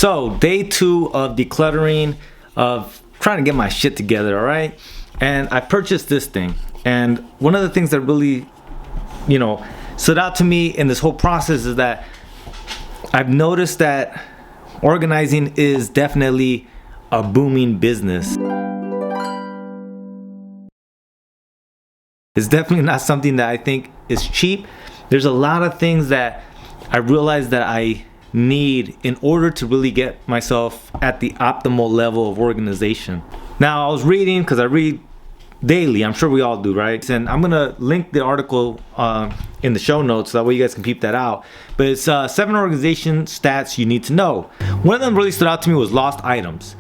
So day 2 of decluttering, of trying to get my shit together, all right? And I purchased this thing. And one of the things that really, stood out to me in this whole process is that I've noticed that organizing is definitely a booming business. It's definitely not something that I think is cheap. There's a lot of things that I realize that I need in order to really get myself at the optimal level of organization. Now, I was reading, because I read daily, I'm sure we all do, right? And I'm gonna link the article in the show notes so that way you guys can peep that out. But it's 7 organization stats you need to know. One of them really stood out to me was lost items.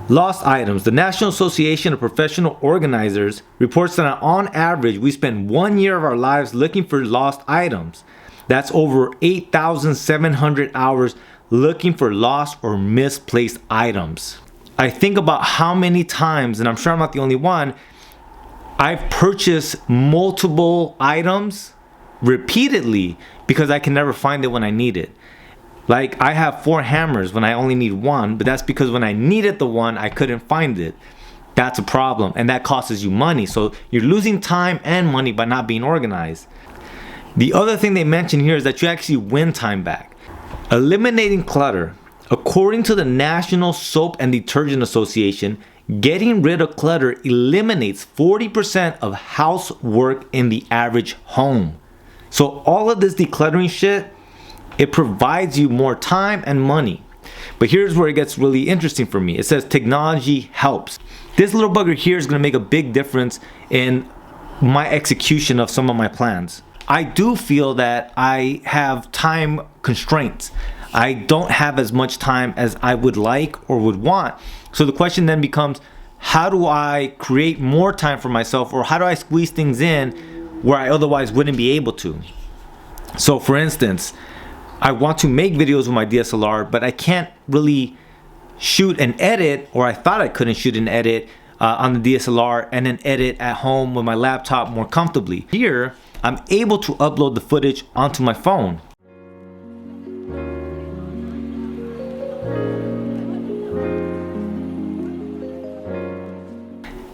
Lost items. The National Association of Professional Organizers reports that on average we spend 1 year of our lives looking for lost items. That's over 8,700 hours looking for lost or misplaced items. I think about how many times, and I'm sure I'm not the only one, I've purchased multiple items repeatedly because I can never find it when I need it. Like, I have 4 hammers when I only need 1, but that's because when I needed the one, I couldn't find it. That's a problem, and that costs you money. So you're losing time and money by not being organized. The other thing they mention here is that you actually win time back. Eliminating clutter. According to the National Soap and Detergent Association, getting rid of clutter eliminates 40% of housework in the average home. So all of this decluttering shit, it provides you more time and money. But here's where it gets really interesting for me. It says technology helps. This little bugger here is going to make a big difference in my execution of some of my plans. I do feel that I have time constraints. I don't have as much time as I would like or would want. So the question then becomes, how do I create more time for myself, or how do I squeeze things in where I otherwise wouldn't be able to? So for instance, I want to make videos with my DSLR, but I can't really shoot and edit, or I thought I couldn't shoot and edit on the DSLR and then edit at home with my laptop more comfortably. Here, I'm able to upload the footage onto my phone.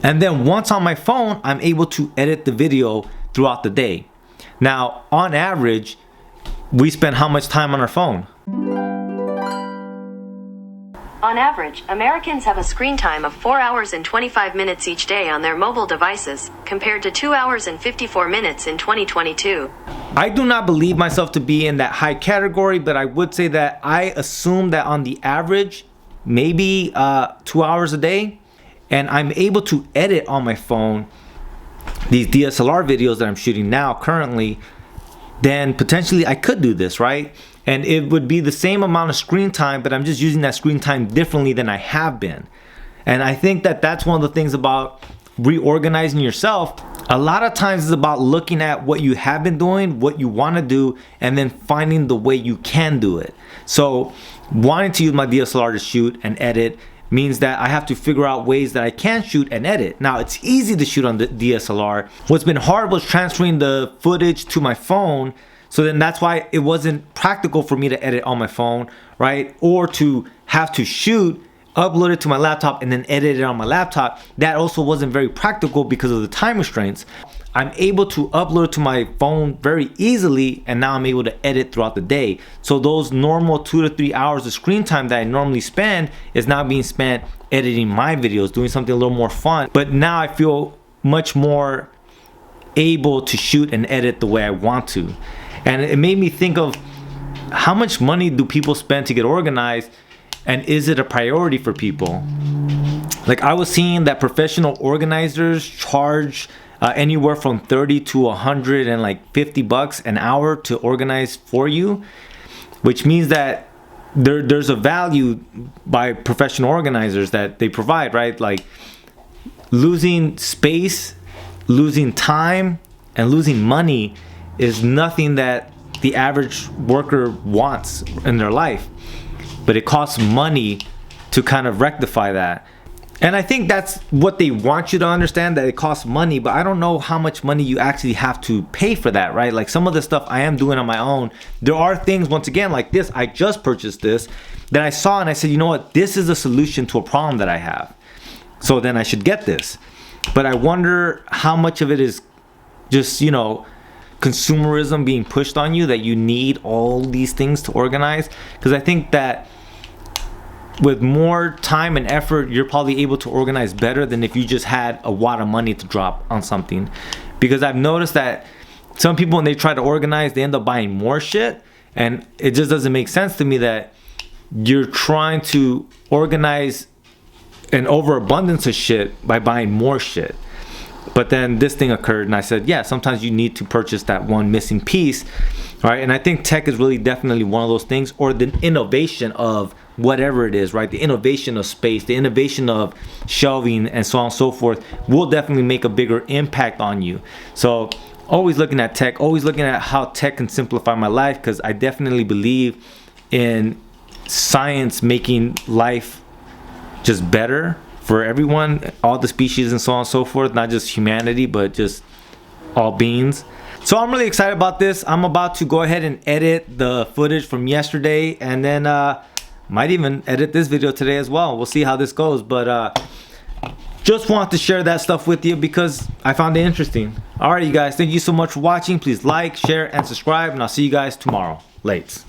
And then once on my phone, I'm able to edit the video throughout the day. Now, on average, we spend how much time on our phone? On average, Americans have a screen time of 4 hours and 25 minutes each day on their mobile devices, compared to 2 hours and 54 minutes in 2022. I do not believe myself to be in that high category, but I would say that I assume that on the average, maybe 2 hours a day, and I'm able to edit on my phone these DSLR videos that I'm shooting now currently. Then potentially I could do this, right? And it would be the same amount of screen time, but I'm just using that screen time differently than I have been. And I think that that's one of the things about reorganizing yourself. A lot of times it's about looking at what you have been doing, what you want to do, and then finding the way you can do it. So wanting to use my DSLR to shoot and edit means that I have to figure out ways that I can shoot and edit. Now, it's easy to shoot on the DSLR. What's been hard was transferring the footage to my phone. So then that's why it wasn't practical for me to edit on my phone, right? Or to have to shoot, upload it to my laptop, and then edit it on my laptop. That also wasn't very practical because of the time restraints. I'm able to upload it to my phone very easily, and now I'm able to edit throughout the day. So those normal 2 to 3 hours of screen time that I normally spend is now being spent editing my videos, doing something a little more fun. But now I feel much more able to shoot and edit the way I want to. And it made me think of how much money do people spend to get organized, and is it a priority for people? Like, I was seeing that professional organizers charge anywhere from 30 to 150 bucks an hour to organize for you, which means that there's a value by professional organizers that they provide, right? Like, losing space, losing time, and losing money is nothing that the average worker wants in their life, but it costs money to kind of rectify that. And I think that's what they want you to understand, that it costs money, but I don't know how much money you actually have to pay for that, right? Like some of the stuff I am doing on my own, there are things, once again, like this, I just purchased this, that I saw and I said, you know what, this is a solution to a problem that I have. So then I should get this. But I wonder how much of it is just, you know, consumerism being pushed on you, that you need all these things to organize. Because I think that with more time and effort, you're probably able to organize better than if you just had a wad of money to drop on something. Because I've noticed that some people, when they try to organize, they end up buying more shit, and it just doesn't make sense to me that you're trying to organize an overabundance of shit by buying more shit. But then this thing occurred and I said, yeah, sometimes you need to purchase that one missing piece, right? And I think tech is really definitely one of those things, or the innovation of whatever it is, right? The innovation of space, the innovation of shelving, and so on and so forth, will definitely make a bigger impact on you. So always looking at tech, always looking at how tech can simplify my life, because I definitely believe in science making life just better for everyone, all the species and so on and so forth, not just humanity, but just all beings. So I'm really excited about this. I'm about to go ahead and edit the footage from yesterday, and then might even edit this video today as well. We'll see how this goes, but just want to share that stuff with you because I found it interesting. Alright, you guys, thank you so much for watching. Please like, share, and subscribe, and I'll see you guys tomorrow. Lates.